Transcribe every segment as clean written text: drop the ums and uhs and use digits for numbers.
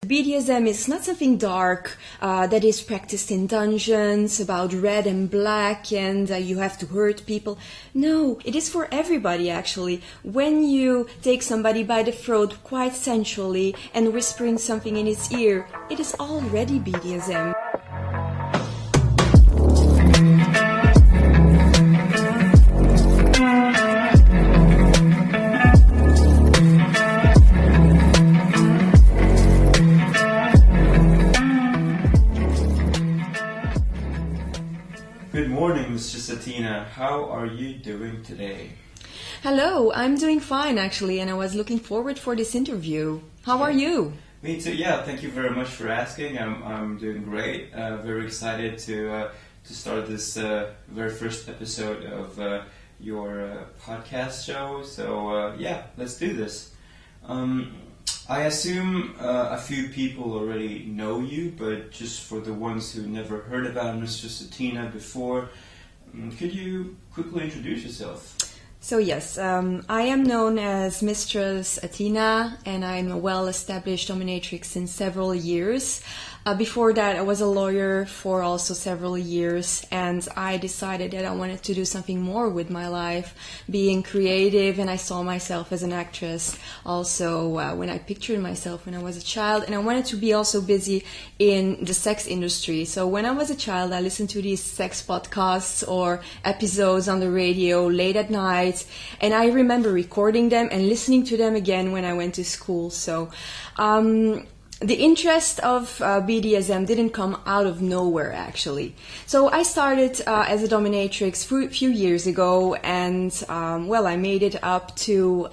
BDSM is not something dark that is practiced in dungeons about red and black and you have to hurt people. No, it is for everybody actually. When you take somebody by the throat quite sensually and whispering something in his ear, it is already BDSM. Good morning, Mistress Athena. How are you doing today? Hello, I'm doing fine actually, and I was looking forward for this interview. How are you? Me too. Yeah, thank you very much for asking. I'm doing great. Very excited to start this very first episode of your podcast show. So yeah, let's do this. I assume a few people already know you, but just for the ones who never heard about Mistress Athena before, could you quickly introduce yourself? So yes, I am known as Mistress Athena, and I'm a well-established dominatrix since several years. Before that, I was a lawyer for also several years, and I decided that I wanted to do something more with my life, being creative, and I saw myself as an actress also when I pictured myself when I was a child, and I wanted to be also busy in the sex industry. So when I was a child, I listened to these sex podcasts or episodes on the radio late at night, and I remember recording them and listening to them again when I went to school. So the interest of BDSM didn't come out of nowhere, actually. So I started as a dominatrix a few years ago, and well, I made it up to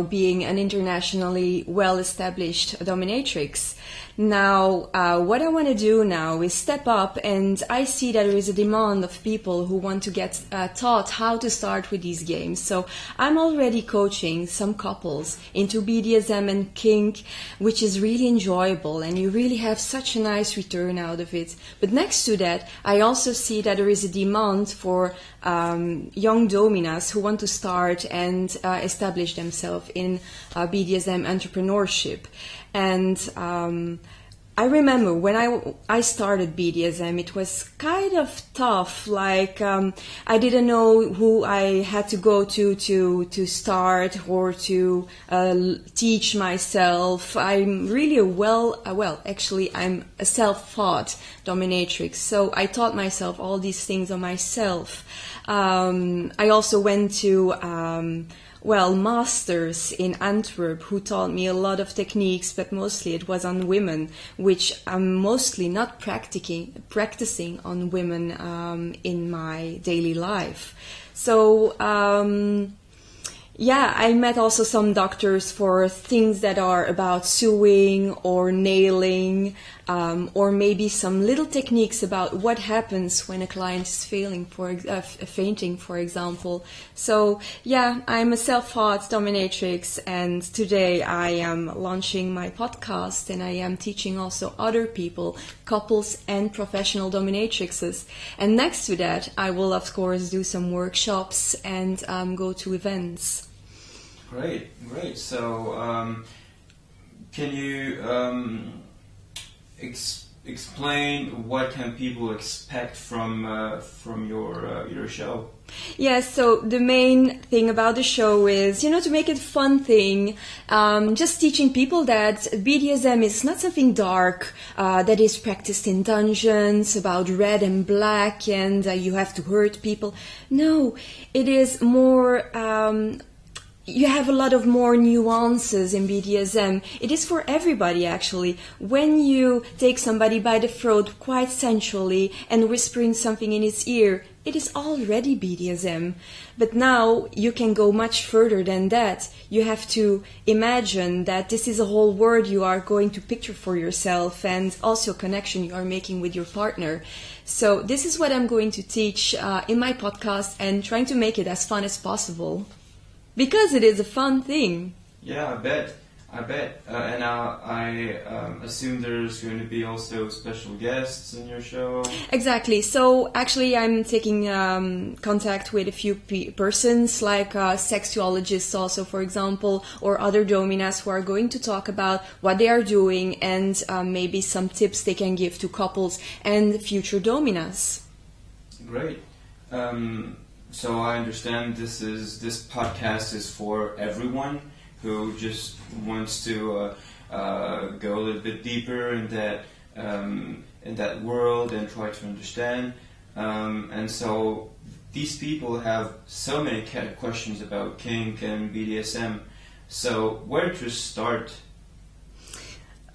being an internationally well-established dominatrix. Now, what I want to do now is step up, and I see that there is a demand of people who want to get taught how to start with these games. So I'm already coaching some couples into BDSM and kink, which is really enjoyable, and you really have such a nice return out of it. But next to that, I also see that there is a demand for young dominas who want to start and establish themselves in BDSM entrepreneurship. And I remember when I started BDSM, it was kind of tough. Like I didn't know who I had to go to start or to teach myself. I'm really I'm a self-taught dominatrix. So I taught myself all these things on myself. I also went to masters in Antwerp who taught me a lot of techniques, but mostly it was on women, which I'm mostly not practicing on women in my daily life. So I met also some doctors for things that are about sewing or nailing, or maybe some little techniques about what happens when a client is fainting, for example. So yeah, I'm a self-taught dominatrix, and today I am launching my podcast, and I am teaching also other people, couples and professional dominatrixes. And next to that, I will of course do some workshops and go to events. Great. So, can you explain what can people expect from your show? Yes, so the main thing about the show is, to make it a fun thing, just teaching people that BDSM is not something dark that is practiced in dungeons about red and black and you have to hurt people. No, it is more you have a lot of more nuances in BDSM. It is for everybody, actually. When you take somebody by the throat quite sensually and whispering something in his ear, it is already BDSM. But now you can go much further than that. You have to imagine that this is a whole world you are going to picture for yourself, and also a connection you are making with your partner. So this is what I'm going to teach in my podcast, and trying to make it as fun as possible. Because it is a fun thing. Yeah, I bet. I bet. And I assume there's going to be also special guests in your show. Exactly. So actually, I'm taking contact with a few persons, like sexuologists also, for example, or other dominas who are going to talk about what they are doing and maybe some tips they can give to couples and future dominas. Great. So I understand this podcast is for everyone who just wants to go a little bit deeper in that world and try to understand. And so these people have so many questions about kink and BDSM. So where to start?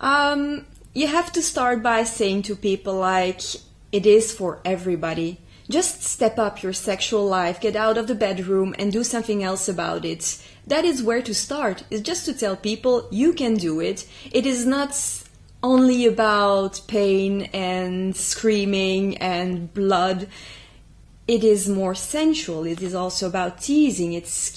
You have to start by saying to people like, it is for everybody. Just step up your sexual life, get out of the bedroom and do something else about it. That is where to start. It's just to tell people you can do it. It is not only about pain and screaming and blood. It is more sensual. It is also about teasing. It's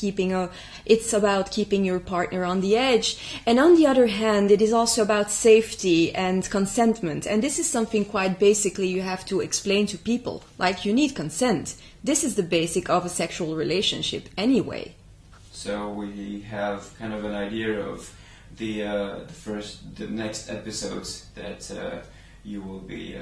about keeping your partner on the edge. And on the other hand, it is also about safety and consentment. And this is something quite basically you have to explain to people. Like, you need consent. This is the basic of a sexual relationship anyway. So we have kind of an idea of the next episodes that you will be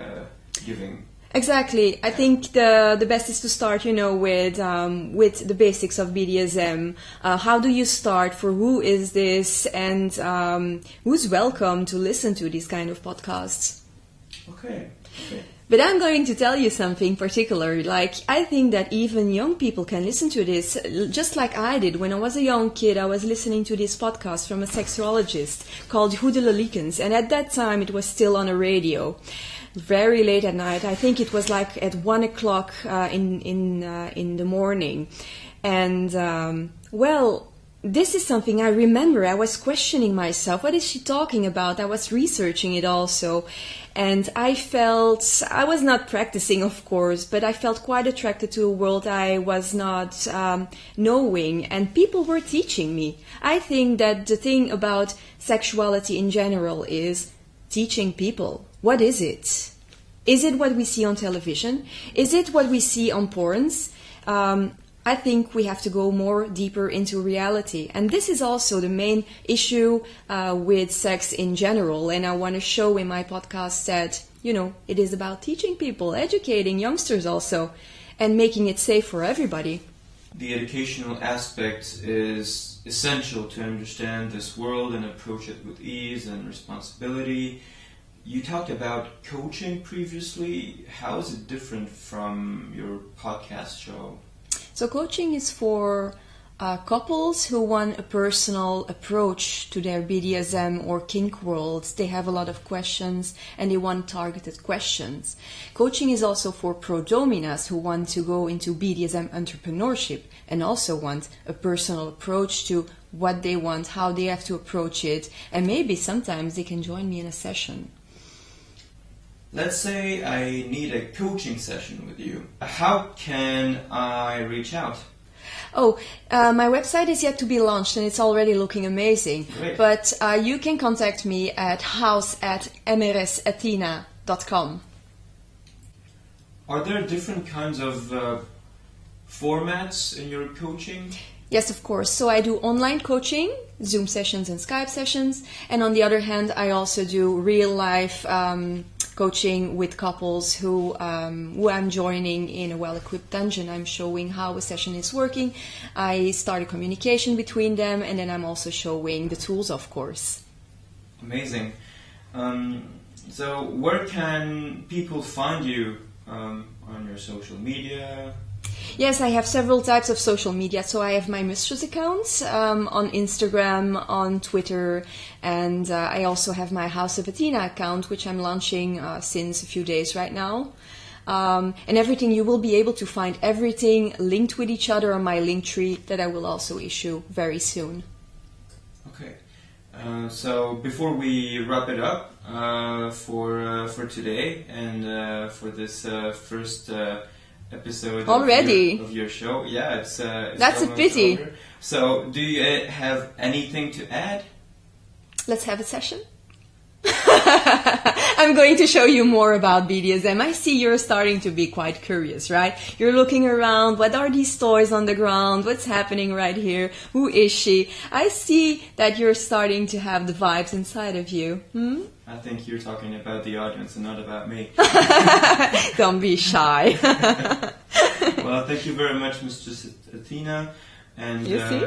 giving. Exactly. I think the best is to start, with the basics of BDSM. How do you start? For who is this? And who's welcome to listen to these kind of podcasts? Okay. But I'm going to tell you something particular. Like, I think that even young people can listen to this, just like I did. When I was a young kid, I was listening to this podcast from a sexologist called Hoedelelikens. And at that time, it was still on a radio. Very late at night. I think it was like at 1 o'clock in the morning. And, this is something I remember. I was questioning myself. What is she talking about? I was researching it also. And I was not practicing, of course, but I felt quite attracted to a world I was not knowing. And people were teaching me. I think that the thing about sexuality in general is teaching people. What is it? Is it what we see on television? Is it what we see on porns? I think we have to go more deeper into reality. And this is also the main issue with sex in general. And I want to show in my podcast that, it is about teaching people, educating youngsters also, and making it safe for everybody. The educational aspect is essential to understand this world and approach it with ease and responsibility. You talked about coaching previously. How is it different from your podcast show? So coaching is for couples who want a personal approach to their BDSM or kink worlds. They have a lot of questions and they want targeted questions. Coaching is also for pro-dominas who want to go into BDSM entrepreneurship and also want a personal approach to what they want, how they have to approach it, and maybe sometimes they can join me in a session. Let's say I need a coaching session with you. How can I reach out? My website is yet to be launched and it's already looking amazing. Great. But you can contact me at house@mrsathena.com. Are there different kinds of formats in your coaching? Yes, of course. So I do online coaching, Zoom sessions and Skype sessions. And on the other hand, I also do real life coaching with couples who I'm joining in a well-equipped dungeon. I'm showing how a session is working. I start a communication between them, and then I'm also showing the tools, of course. Amazing. So where can people find you on your social media? Yes, I have several types of social media. So I have my mistress accounts on Instagram, on Twitter, and I also have my House of Athena account, which I'm launching since a few days right now. And everything, you will be able to find everything linked with each other on my link tree that I will also issue very soon. Okay. So before we wrap it up for today and for this first episode already of your show, it's that's a pity. over. So do you have anything to add? let's have a session. I'm going to show you more about BDSM. I see you're starting to be quite curious, right? You're looking around. What are these toys on the ground? What's happening right here? Who is she? I see that you're starting to have the vibes inside of you. I think you're talking about the audience and not about me. Don't be shy. Well, thank you very much, Mistress Athena. And you see?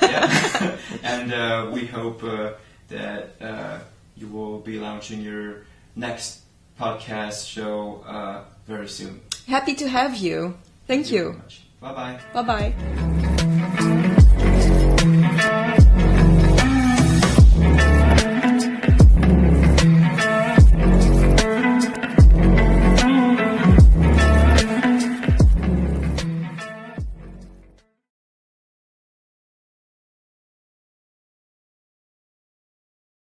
Yeah. And we hope that you will be launching your next podcast show very soon. Happy to have you. Thank you. Bye-bye. Bye-bye.